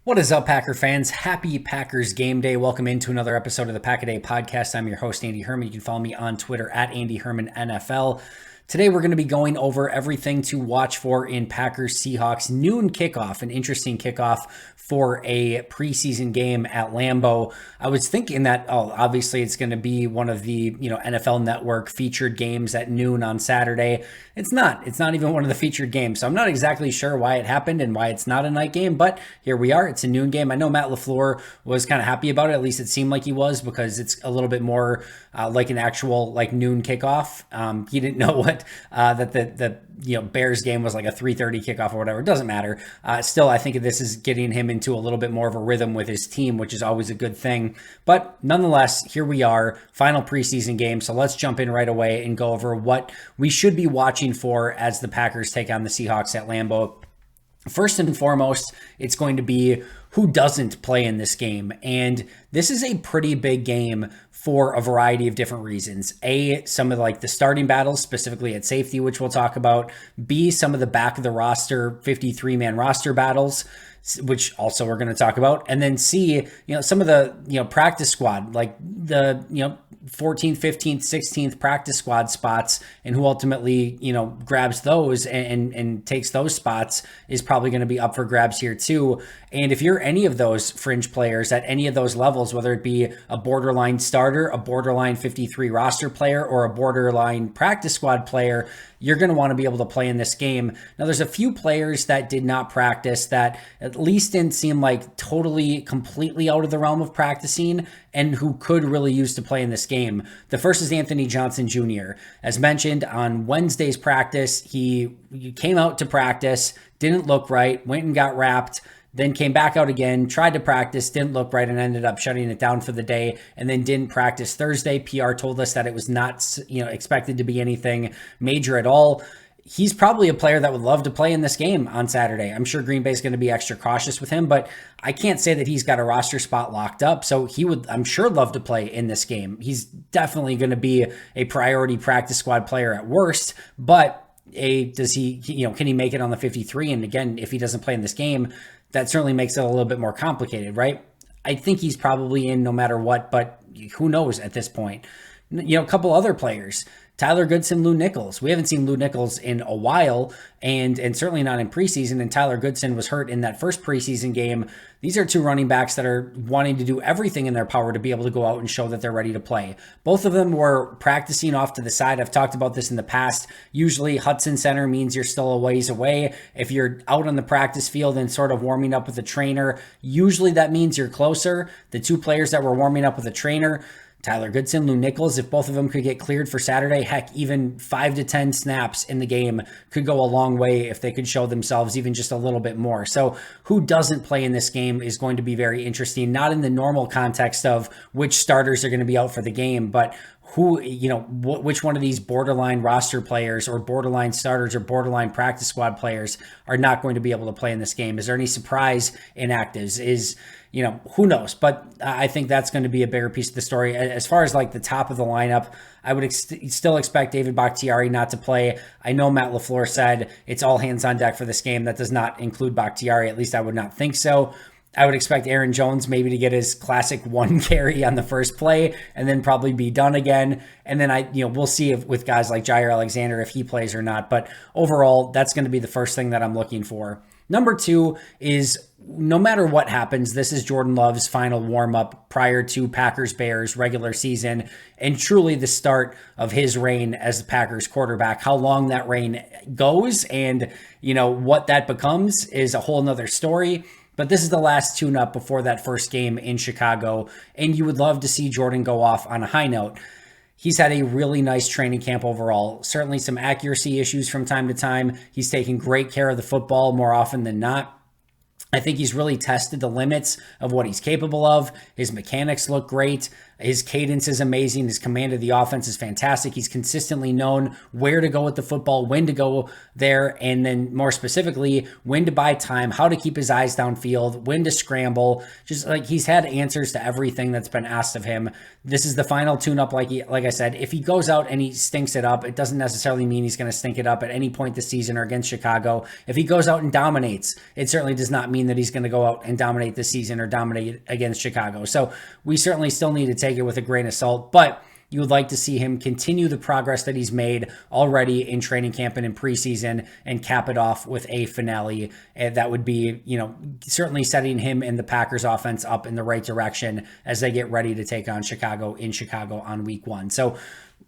What is up, Packer fans? Happy Packers game day. Welcome into another episode of the Pack a Day podcast. I'm your host, Andy Herman. You can follow me on Twitter at Andy Herman NFL. Today, we're going to be going over everything to watch for in Packers Seahawks noon kickoff, an interesting kickoff for a preseason game at Lambeau. I was thinking that, obviously it's going to be one of the, NFL Network featured games at noon on Saturday. It's not even one of the featured games. So I'm not exactly sure why it happened and why it's not a night game, but here we are. It's a noon game. I know Matt LaFleur was kind of happy about it. At least it seemed like he was, because it's a little bit more like an actual noon kickoff. He didn't know what that the Bears game was like a 3:30 kickoff or whatever. It doesn't matter. Still, I think this is getting him into a little bit more of a rhythm with his team, which is always a good thing. But nonetheless, here we are, final preseason game. So let's jump in right away and go over what we should be watching for as the Packers take on the Seahawks at Lambeau. First and foremost, it's going to be who doesn't play in this game. And this is a pretty big game for a variety of different reasons. A, some of the starting battles, specifically at safety, which we'll talk about. B, some of the back of the roster, 53-man roster battles, which also we're going to talk about. And then C, some of the, practice squad, like the, 14th, 15th, 16th practice squad spots, and who ultimately, grabs those and takes those spots is probably going to be up for grabs here too. And if you're any of those fringe players at any of those levels, whether it be a borderline starter, a borderline 53 roster player, or a borderline practice squad player, you're going to want to be able to play in this game. Now, there's a few players that did not practice that at least didn't seem like totally, completely out of the realm of practicing and who could really use to play in this game. The first is Anthony Johnson Jr. As mentioned, on Wednesday's practice, he came out to practice, didn't look right, went and got wrapped, then came back out again, tried to practice, didn't look right, and ended up shutting it down for the day, and then didn't practice Thursday. PR told us that it was not, expected to be anything major at all. He's probably a player that would love to play in this game on Saturday. I'm sure Green Bay is going to be extra cautious with him, but I can't say that he's got a roster spot locked up. So he would, I'm sure, love to play in this game. He's definitely going to be a priority practice squad player at worst, but does he, can he make it on the 53? And again, if he doesn't play in this game, that certainly makes it a little bit more complicated, right? I think he's probably in no matter what, but who knows at this point? A couple other players. Tyler Goodson, Lou Nichols. We haven't seen Lou Nichols in a while, and certainly not in preseason, and Tyler Goodson was hurt in that first preseason game. These are two running backs that are wanting to do everything in their power to be able to go out and show that they're ready to play. Both of them were practicing off to the side. I've talked about this in the past. Usually Hudson Center means you're still a ways away. If you're out on the practice field and sort of warming up with a trainer, usually that means you're closer. The two players that were warming up with a trainer, Tyler Goodson, Lou Nichols, if both of them could get cleared for Saturday, heck, even 5 to 10 snaps in the game could go a long way if they could show themselves even just a little bit more. So who doesn't play in this game is going to be very interesting, not in the normal context of which starters are going to be out for the game, but who, which one of these borderline roster players or borderline starters or borderline practice squad players are not going to be able to play in this game? Is there any surprise inactives? Who knows? But I think that's going to be a bigger piece of the story. As far as the top of the lineup, I would still expect David Bakhtiari not to play. I know Matt LaFleur said it's all hands on deck for this game. That does not include Bakhtiari. At least I would not think so. I would expect Aaron Jones maybe to get his classic one carry on the first play and then probably be done again. And then we'll see if with guys like Jair Alexander if he plays or not. But overall, that's going to be the first thing that I'm looking for. Number two is, no matter what happens, this is Jordan Love's final warm-up prior to Packers-Bears regular season and truly the start of his reign as the Packers quarterback. How long that reign goes and, what that becomes is a whole nother story. But this is the last tune-up before that first game in Chicago, and you would love to see Jordan go off on a high note. He's had a really nice training camp overall. Certainly some accuracy issues from time to time. He's taken great care of the football more often than not. I think he's really tested the limits of what he's capable of. His mechanics look great. His cadence is amazing. His command of the offense is fantastic. He's consistently known where to go with the football, when to go there, and then more specifically, when to buy time, how to keep his eyes downfield, when to scramble. Just like he's had answers to everything that's been asked of him. This is the final tune-up, like I said. If he goes out and he stinks it up, it doesn't necessarily mean he's going to stink it up at any point this season or against Chicago. If he goes out and dominates, it certainly does not mean that he's going to go out and dominate this season or dominate against Chicago. So we certainly still need to take it with a grain of salt, but you would like to see him continue the progress that he's made already in training camp and in preseason and cap it off with a finale. And that would be, certainly setting him and the Packers offense up in the right direction as they get ready to take on Chicago in Chicago on week 1. So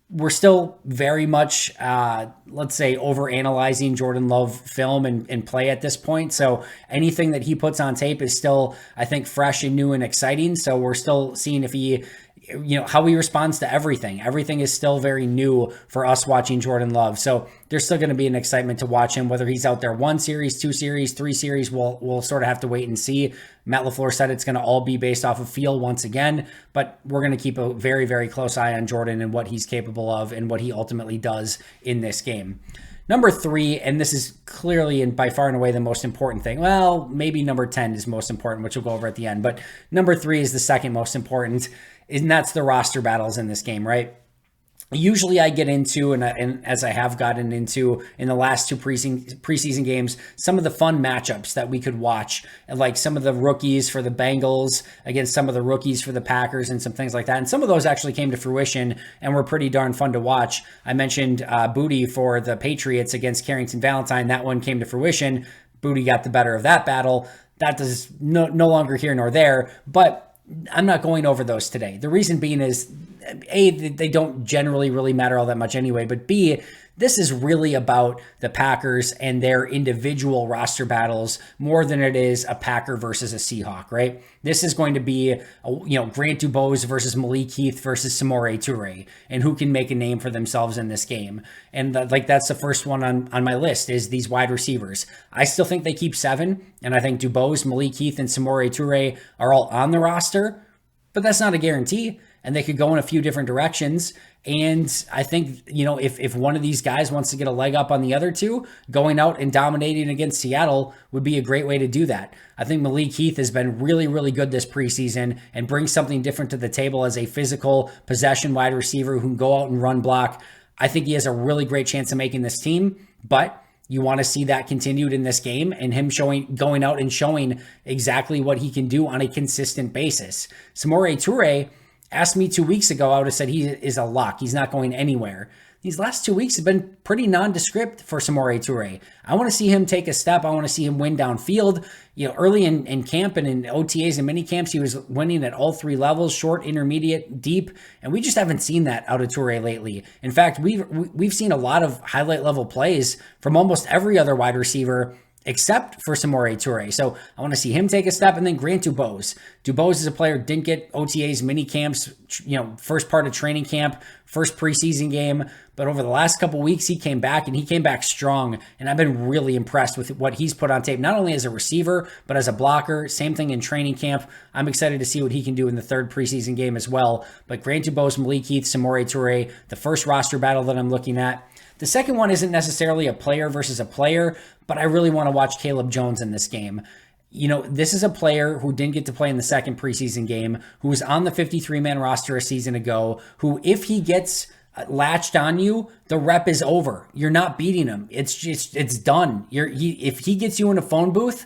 we're still very much, let's say, overanalyzing Jordan Love film and play at this point. So anything that he puts on tape is still, I think, fresh and new and exciting. So we're still seeing if he, how he responds to everything. Everything is still very new for us watching Jordan Love. So there's still going to be an excitement to watch him, whether he's out there 1 series, 2 series, 3 series. We'll sort of have to wait and see. Matt LaFleur said it's going to all be based off of feel once again, but we're going to keep a very, very close eye on Jordan and what he's capable of and what he ultimately does in this game. Number 3, and this is clearly and by far and away the most important thing. Well, maybe number 10 is most important, which we'll go over at the end. But number 3 is the second most important, and that's the roster battles in this game, right? Usually I get into, and as I have gotten into in the last 2 preseason games, some of the fun matchups that we could watch, like some of the rookies for the Bengals against some of the rookies for the Packers and some things like that. And some of those actually came to fruition and were pretty darn fun to watch. I mentioned Booty for the Patriots against Carrington Valentine. That one came to fruition. Booty got the better of that battle. That is no longer here nor there, but I'm not going over those today. The reason being is, A, they don't generally really matter all that much anyway, but B, this is really about the Packers and their individual roster battles more than it is a Packer versus a Seahawk, right? This is going to be, Grant Dubose versus Malik Heath versus Samori Toure, and who can make a name for themselves in this game. And that's the first one on my list is these wide receivers. I still think they keep 7, and I think Dubose, Malik Heath, and Samori Toure are all on the roster, but that's not a guarantee. And they could go in a few different directions. And I think, if one of these guys wants to get a leg up on the other two, going out and dominating against Seattle would be a great way to do that. I think Malik Heath has been really, really good this preseason and brings something different to the table as a physical possession wide receiver who can go out and run block. I think he has a really great chance of making this team, but you want to see that continued in this game and him going out and showing exactly what he can do on a consistent basis. Samori Toure asked me 2 weeks ago, I would have said he is a lock. He's not going anywhere. These last 2 weeks have been pretty nondescript for Samori Toure. I want to see him take a step. I want to see him win downfield. Early in camp and in OTAs and mini camps, he was winning at all 3 levels, short, intermediate, deep, and we just haven't seen that out of Toure lately. In fact, we've seen a lot of highlight level plays from almost every other wide receiver except for Samori Toure. So I want to see him take a step, and then Grant Dubose. Dubose is a player, didn't get OTAs, mini camps, first part of training camp, first preseason game, but over the last couple weeks, he came back, and he came back strong, and I've been really impressed with what he's put on tape, not only as a receiver, but as a blocker. Same thing in training camp. I'm excited to see what he can do in the 3rd preseason game as well. But Grant Dubose, Malik Heath, Samori Toure, the first roster battle that I'm looking at. The second one isn't necessarily a player versus a player, but I really want to watch Caleb Jones in this game. This is a player who didn't get to play in the 2nd preseason game, who was on the 53-man roster a season ago, who, if he gets latched on you, the rep is over. You're not beating him. It's done. If he gets you in a phone booth,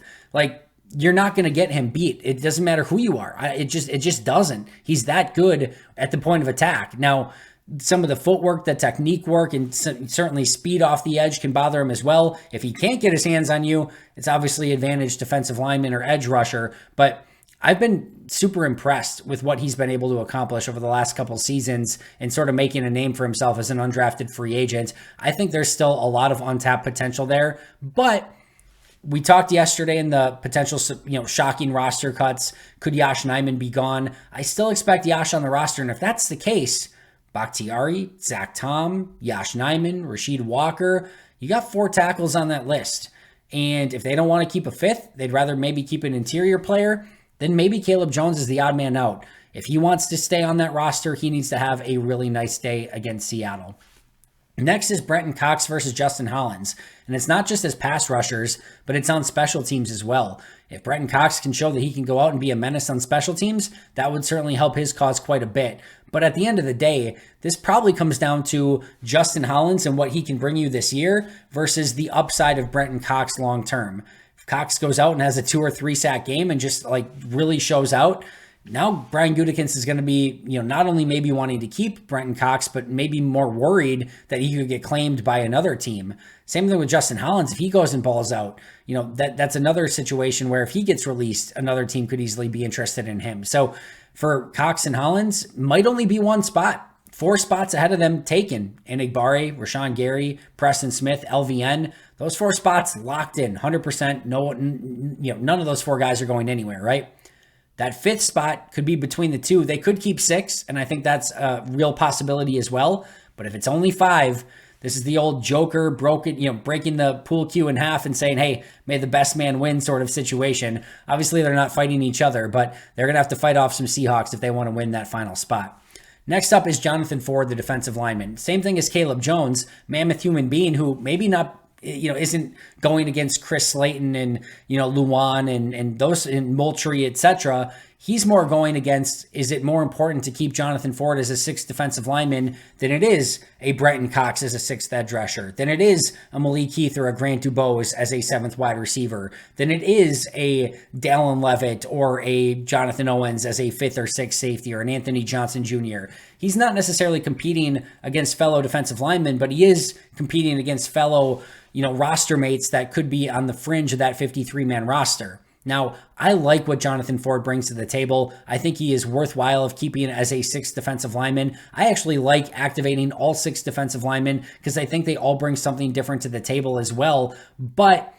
you're not going to get him beat. It doesn't matter who you are. It just doesn't. He's that good at the point of attack. Now, some of the footwork, the technique work, and certainly speed off the edge can bother him as well. If he can't get his hands on you, it's obviously advantage defensive lineman or edge rusher. But I've been super impressed with what he's been able to accomplish over the last couple seasons and sort of making a name for himself as an undrafted free agent. I think there's still a lot of untapped potential there, but we talked yesterday in the potential, shocking roster cuts. Could Yosh Nijman be gone? I still expect Yosh on the roster, and if that's the case, Bakhtiari, Zach Tom, Yosh Nijman, Rasheed Walker. You got 4 tackles on that list. And if they don't want to keep a 5th, they'd rather maybe keep an interior player, then maybe Caleb Jones is the odd man out. If he wants to stay on that roster, he needs to have a really nice day against Seattle. Next is Brenton Cox versus Justin Hollins. And it's not just as pass rushers, but it's on special teams as well. If Brenton Cox can show that he can go out and be a menace on special teams, that would certainly help his cause quite a bit. But at the end of the day, this probably comes down to Justin Hollins and what he can bring you this year versus the upside of Brenton Cox long term. If Cox goes out and has a 2 or 3 sack game and just really shows out, now Brian Gutekunst is going to be, not only maybe wanting to keep Brenton Cox, but maybe more worried that he could get claimed by another team. Same thing with Justin Hollins. If he goes and balls out, that's another situation where if he gets released, another team could easily be interested in him. So for Cox and Hollins, might only be one spot. 4 spots ahead of them taken. Enigbare, Rashawn Gary, Preston Smith, LVN. Those 4 spots locked in, 100%. No, none of those 4 guys are going anywhere, right? That 5th spot could be between the 2. They could keep 6, and I think that's a real possibility as well. But if it's only 5, this is the old Joker breaking the pool cue in half and saying, hey, may the best man win sort of situation. Obviously, they're not fighting each other, but they're going to have to fight off some Seahawks if they want to win that final spot. Next up is Jonathan Ford, the defensive lineman. Same thing as Caleb Jones, mammoth human being who maybe not isn't going against Chris Slayton and, Luan and those in Moultrie, etc. He's more going against, is it more important to keep Jonathan Ford as a 6th defensive lineman than it is a Brenton Cox as a 6th edge rusher, than it is a Malik Heath or a Grant Dubose as a 7th wide receiver, than it is a Dallin Levitt or a Jonathan Owens as a 5th or 6th safety or an Anthony Johnson Jr. He's not necessarily competing against fellow defensive linemen, but he is competing against fellow roster mates that could be on the fringe of that 53-man roster. Now, I like what Jonathan Ford brings to the table. I think he is worthwhile of keeping as a 6th defensive lineman. I actually like activating all 6 defensive linemen because I think they all bring something different to the table as well. But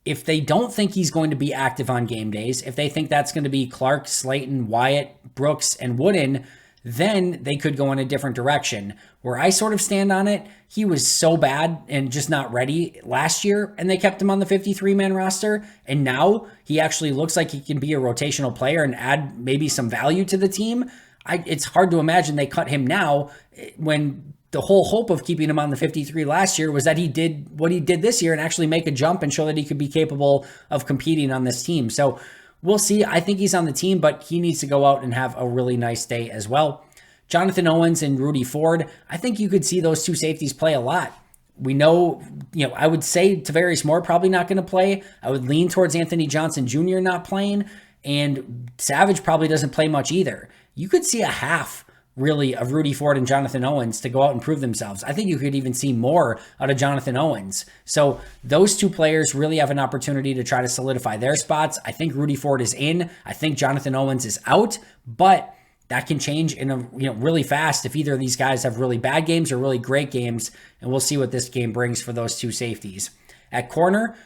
if they don't think he's going to be active on game days, if they think that's going to be Clark, Slayton, Wyatt, Brooks, and Wooden, then they could go in a different direction. Where I sort of stand on it, he was so bad and just not ready last year, and they kept him on the 53-man roster, and now he actually looks like he can be a rotational player and add maybe some value to the team. It's hard to imagine they cut him now when the whole hope of keeping him on the 53 last year was that he did what he did this year and actually make a jump and show that he could be capable of competing on this team. So we'll see. I think he's on the team, but he needs to go out and have a really nice day as well. Jonathan Owens and Rudy Ford, I think you could see those 2 safeties play a lot. We know, I would say Tavares Moore probably not going to play. I would lean towards Anthony Johnson Jr. not playing, and Savage probably doesn't play much either. You could see a half, really, of Rudy Ford and Jonathan Owens to go out and prove themselves. I think you could even see more out of Jonathan Owens. So those 2 players really have an opportunity to try to solidify their spots. I think Rudy Ford is in. I think Jonathan Owens is out, but that can change in a really fast if either of these guys have really bad games or really great games, and we'll see what this game brings for those 2 safeties. At corner,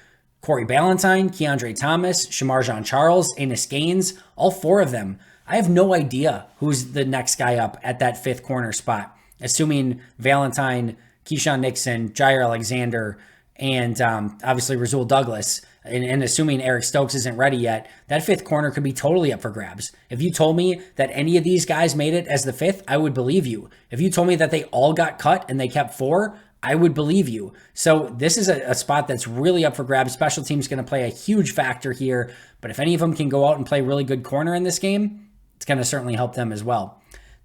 Corey Ballantyne, Keandre Thomas, Shamar Jean-Charles, Enos Gaines, all 4 of them. I have no idea who's the next guy up at that 5th corner spot, assuming Valentine, Keyshawn Nixon, Jair Alexander, and obviously Rasul Douglas. And assuming Eric Stokes isn't ready yet, that 5th corner could be totally up for grabs. If you told me that any of these guys made it as the 5th, I would believe you. If you told me that they all got cut and they kept 4, I would believe you. So this is a spot that's really up for grabs. Special teams going to play a huge factor here. But if any of them can go out and play really good corner in this game, it's going to certainly help them as well.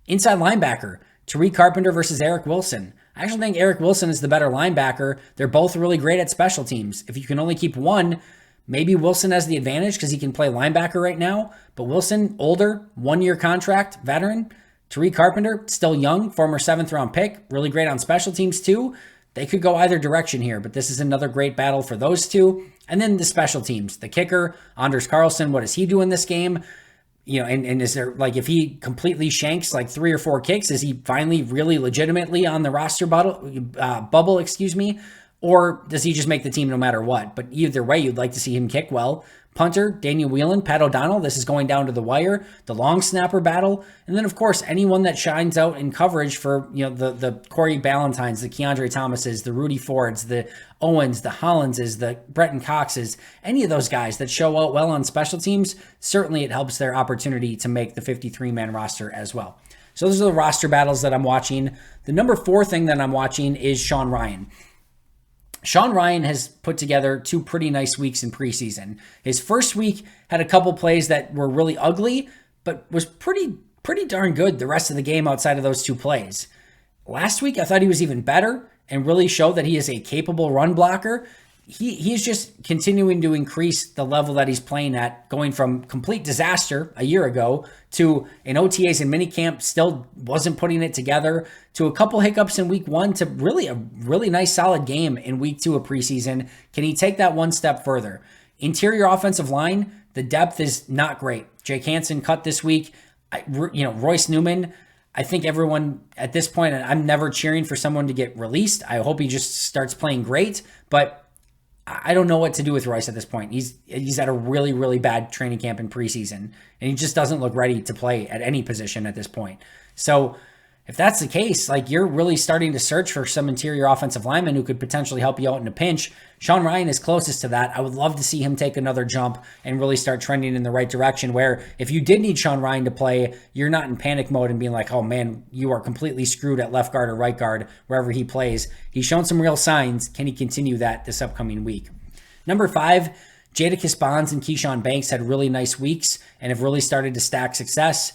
Inside linebacker, Tariq Carpenter versus Eric Wilson. I actually think Eric Wilson is the better linebacker. They're both really great at special teams. If you can only keep one, maybe Wilson has the advantage because he can play linebacker right now. But Wilson, older, 1-year contract, veteran. Tariq Carpenter, still young, former 7th-round pick, really great on special teams too. They could go either direction here, but this is another great battle for those 2. And then the special teams, the kicker, Anders Carlson, what does he do in this game? And is there, if he completely shanks 3 or 4 kicks, is he finally really legitimately on the roster bubble, Or does he just make the team no matter what? But either way, you'd like to see him kick well. Punter, Daniel Whelan, Pat O'Donnell, this is going down to the wire, the long snapper battle. And then, of course, anyone that shines out in coverage for, the Corey Ballentines, the Keandre Thomases, the Rudy Fords, the Owens, the Hollinses, the Bretton Coxes, any of those guys that show out well on special teams, certainly it helps their opportunity to make the 53-man roster as well. So those are the roster battles that I'm watching. The number 4 thing that I'm watching is Sean Rhyan. Sean Rhyan has put together 2 pretty nice weeks in preseason. His first week had a couple plays that were really ugly, but was pretty darn good the rest of the game outside of those 2 plays. Last week, I thought he was even better and really showed that he is a capable run blocker. He's just continuing to increase the level that he's playing at, going from complete disaster a year ago to in OTAs and minicamp still wasn't putting it together, to a couple hiccups in week 1 to really a really nice solid game in week 2 of preseason. Can he take that one step further? Interior offensive line, the depth is not great. Jake Hansen cut this week. Royce Newman, I think everyone at this point, and I'm never cheering for someone to get released. I hope he just starts playing great, but I don't know what to do with Royce at this point. He's at a really, really bad training camp in preseason, and he just doesn't look ready to play at any position at this point. So if that's the case, you're really starting to search for some interior offensive linemen who could potentially help you out in a pinch. Sean Rhyan is closest to that. I would love to see him take another jump and really start trending in the right direction, where if you did need Sean Rhyan to play, you're not in panic mode and being like, oh man, you are completely screwed at left guard or right guard, wherever he plays. He's shown some real signs. Can he continue that this upcoming week? Number 5, Jadakiss Bonds and Keyshawn Banks had really nice weeks and have really started to stack success.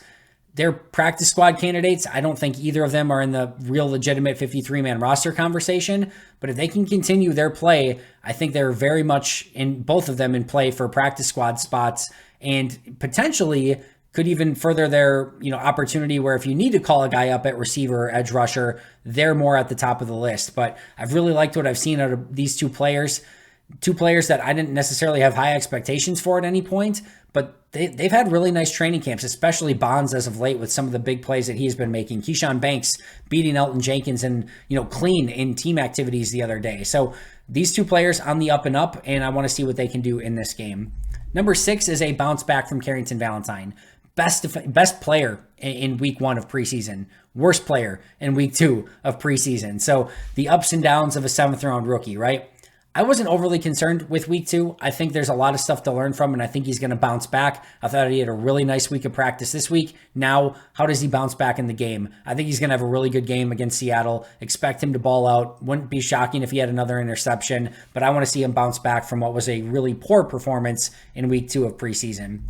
They're practice squad candidates. I don't think either of them are in the real legitimate 53-man roster conversation, but if they can continue their play, I think they're very much in both of them in play for practice squad spots, and potentially could even further their opportunity where if you need to call a guy up at receiver or edge rusher, they're more at the top of the list. But I've really liked what I've seen out of these 2 players. 2 players that I didn't necessarily have high expectations for at any point, but they've had really nice training camps, especially Bonds as of late with some of the big plays that he's been making. Keyshawn Banks beating Elton Jenkins and, clean in team activities the other day. So these 2 players on the up and up, and I want to see what they can do in this game. Number 6 is a bounce back from Carrington Valentine. Best player in week 1 of preseason, worst player in week 2 of preseason. So the ups and downs of a 7th round rookie, right? I wasn't overly concerned with week 2. I think there's a lot of stuff to learn from, and I think he's going to bounce back. I thought he had a really nice week of practice this week. Now, how does he bounce back in the game? I think he's going to have a really good game against Seattle. Expect him to ball out. Wouldn't be shocking if he had another interception, but I want to see him bounce back from what was a really poor performance in week 2 of preseason.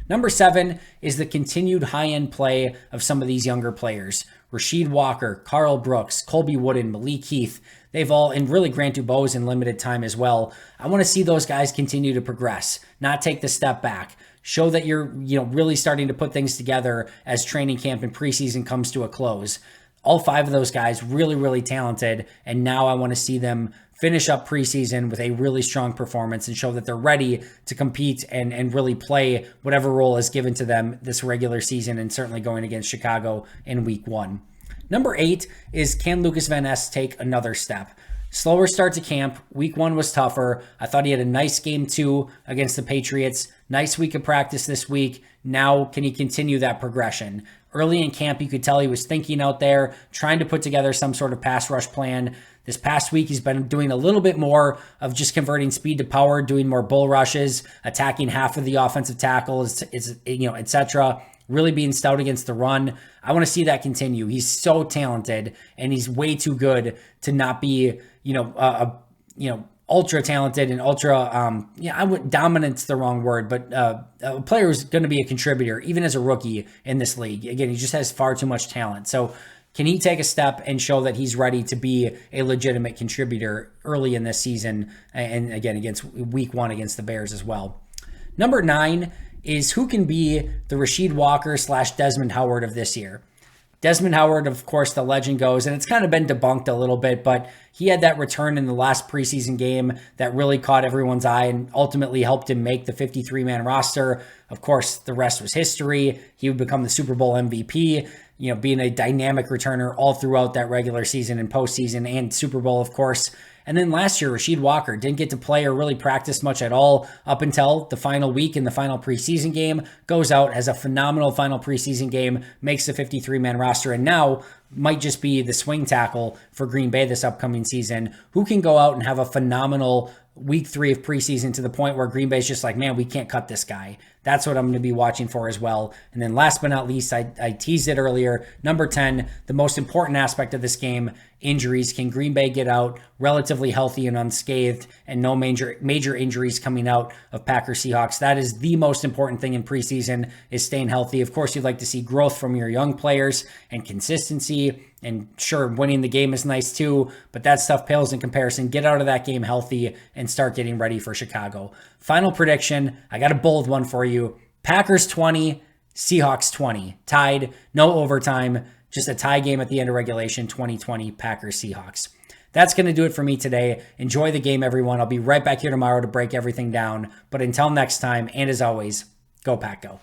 Number 7 is the continued high-end play of some of these younger players. Rasheed Walker, Carl Brooks, Colby Wooden, Malik Heath. They've all, and really Grant Dubose in limited time as well. I want to see those guys continue to progress, not take the step back. Show that you're, really starting to put things together as training camp and preseason comes to a close. All 5 of those guys really, really talented, and now I want to see them finish up preseason with a really strong performance and show that they're ready to compete and really play whatever role is given to them this regular season, and certainly going against Chicago in week 1. Number 8 is, can Lucas Van Ness take another step? Slower start to camp. Week 1 was tougher. I thought he had a nice game 2 against the Patriots. Nice week of practice this week. Now, can he continue that progression? Early in camp, you could tell he was thinking out there, trying to put together some sort of pass rush plan. This past week, he's been doing a little bit more of just converting speed to power, doing more bull rushes, attacking half of the offensive tackles, etc. Really being stout against the run. I want to see that continue. He's so talented, and he's way too good to not be, ultra talented and ultra, dominant's the wrong word, but a player who's going to be a contributor, even as a rookie in this league. Again, he just has far too much talent. So can he take a step and show that he's ready to be a legitimate contributor early in this season? And again, against week 1 against the Bears as well. Number 9 is, who can be the Rasheed Walker / Desmond Howard of this year? Desmond Howard, of course, the legend goes, and it's kind of been debunked a little bit, but he had that return in the last preseason game that really caught everyone's eye and ultimately helped him make the 53-man roster. Of course, the rest was history. He would become the Super Bowl MVP. being a dynamic returner all throughout that regular season and postseason and Super Bowl, of course. And then last year, Rasheed Walker didn't get to play or really practice much at all up until the final week in the final preseason game. Goes out, has a phenomenal final preseason game, makes the 53-man roster, and now might just be the swing tackle for Green Bay this upcoming season, who can go out and have a phenomenal week 3 of preseason to the point where Green Bay's just like, man, we can't cut this guy. That's what I'm going to be watching for as well. And then last but not least, I teased it earlier, number 10, the most important aspect of this game, injuries. Can Green Bay get out relatively healthy and unscathed and no major injuries coming out of Packers Seahawks? That is the most important thing in preseason, is staying healthy. Of course, you'd like to see growth from your young players and consistency. And sure, winning the game is nice too, but that stuff pales in comparison. Get out of that game healthy and start getting ready for Chicago. Final prediction, I got a bold one for you. Packers 20, Seahawks 20. Tied, no overtime, just a tie game at the end of regulation, 2020 Packers Seahawks. That's going to do it for me today. Enjoy the game, everyone. I'll be right back here tomorrow to break everything down. But until next time, and as always, go Pack Go.